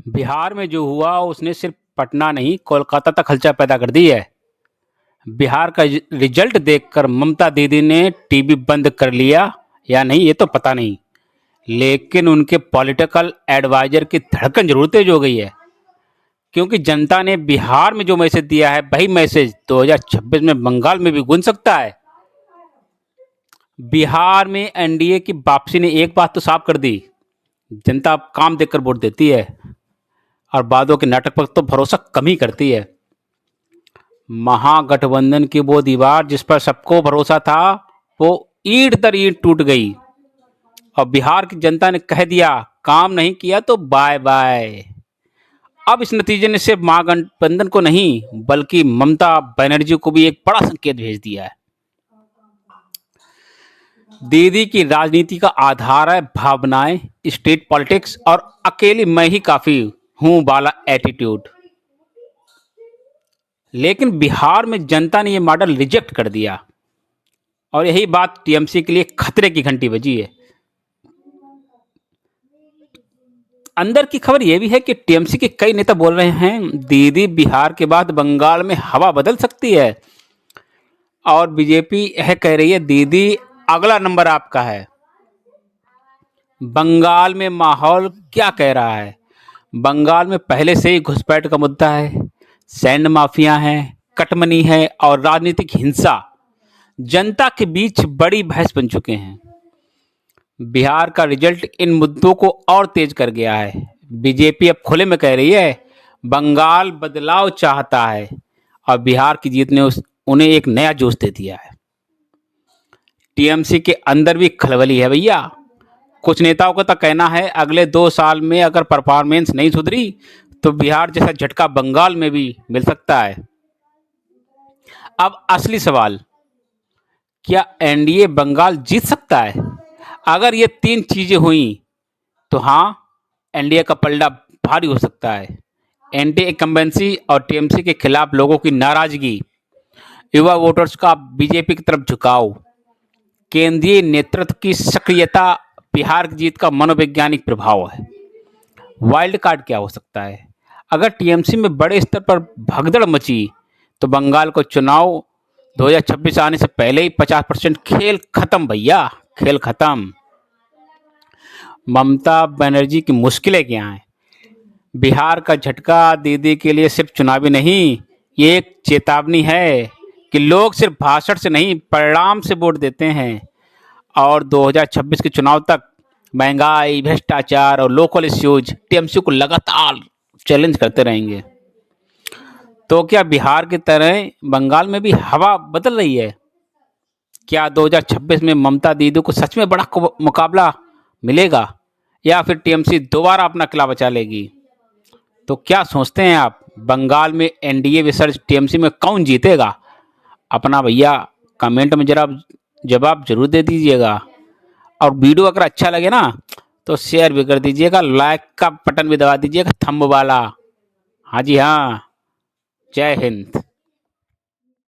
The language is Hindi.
बिहार में जो हुआ उसने सिर्फ पटना नहीं कोलकाता तक हलचल पैदा कर दी है। बिहार का रिजल्ट देखकर ममता दीदी ने टीवी बंद कर लिया या नहीं ये तो पता नहीं, लेकिन उनके पॉलिटिकल एडवाइजर की धड़कन जरूर तेज हो गई है, क्योंकि जनता ने बिहार में जो मैसेज दिया है वही मैसेज 2026 में बंगाल में भी गूंज सकता है। बिहार में एनडीए की वापसी ने एक बात तो साफ कर दी, जनता अब काम देखकर वोट देती है और वादों के नाटक पर तो भरोसा कम ही करती है। महागठबंधन की वो दीवार जिस पर सबको भरोसा था वो ईंट दर ईंट टूट गई और बिहार की जनता ने कह दिया काम नहीं किया तो बाय बाय। अब इस नतीजे ने सिर्फ महागठबंधन को नहीं बल्कि ममता बनर्जी को भी एक बड़ा संकेत भेज दिया है। दीदी की राजनीति का आधार है भावनाएं, स्टेट पॉलिटिक्स और अकेली मैं ही काफी हूं वाला एटीट्यूड। लेकिन बिहार में जनता ने यह मॉडल रिजेक्ट कर दिया और यही बात टीएमसी के लिए खतरे की घंटी बजी है। अंदर की खबर यह भी है कि टीएमसी के कई नेता बोल रहे हैं दीदी बिहार के बाद बंगाल में हवा बदल सकती है और बीजेपी यह कह रही है दीदी अगला नंबर आपका है। बंगाल में माहौल क्या कह रहा है? बंगाल में पहले से ही घुसपैठ का मुद्दा है, सैंड माफिया है, कटमनी है और राजनीतिक हिंसा जनता के बीच बड़ी बहस बन चुके हैं। बिहार का रिजल्ट इन मुद्दों को और तेज कर गया है। बीजेपी अब खुले में कह रही है बंगाल बदलाव चाहता है और बिहार की जीत ने उन्हें एक नया जोश दे दिया है। टीएमसी के अंदर भी खलबली है भैया। कुछ नेताओं का तो कहना है अगले 2 साल में अगर परफॉर्मेंस नहीं सुधरी तो बिहार जैसा झटका बंगाल में भी मिल सकता है। अब असली सवाल, क्या एनडीए बंगाल जीत सकता है? अगर ये 3 चीजें हुई तो हाँ, एनडीए का पलड़ा भारी हो सकता है। एंटी इनकम्बेंसी और टीएमसी के खिलाफ लोगों की नाराजगी, युवा वोटर्स का बीजेपी की तरफ झुकाव, केंद्रीय नेतृत्व की सक्रियता बिहार की जीत का मनोवैज्ञानिक प्रभाव है। वाइल्ड कार्ड क्या हो सकता है? अगर टीएमसी में बड़े स्तर पर भगदड़ मची तो बंगाल को चुनाव 2026 आने से पहले ही 50% खेल खत्म भैया, खेल खत्म। ममता बनर्जी की मुश्किलें क्या हैं? बिहार का झटका दीदी के लिए सिर्फ चुनावी नहीं, ये एक चेतावनी है कि लोग सिर्फ भाषण से नहीं परिणाम से वोट देते हैं और 2026 के चुनाव तक महंगाई, भ्रष्टाचार और लोकल इश्यूज टीएमसी को लगातार चैलेंज करते रहेंगे। तो क्या बिहार की तरह बंगाल में भी हवा बदल रही है? क्या 2026 में ममता दीदी को सच में बड़ा मुकाबला मिलेगा या फिर टीएमसी दोबारा अपना किला बचा लेगी? तो क्या सोचते हैं आप, बंगाल में एनडीए वर्सेस टीएमसी में कौन जीतेगा? अपना भैया कमेंट में जरा जवाब जरूर दे दीजिएगा और वीडियो अगर अच्छा लगे ना तो शेयर भी कर दीजिएगा, लाइक का बटन भी दबा दीजिएगा, थंब वाला। हाँ जी हाँ, जय हिंद।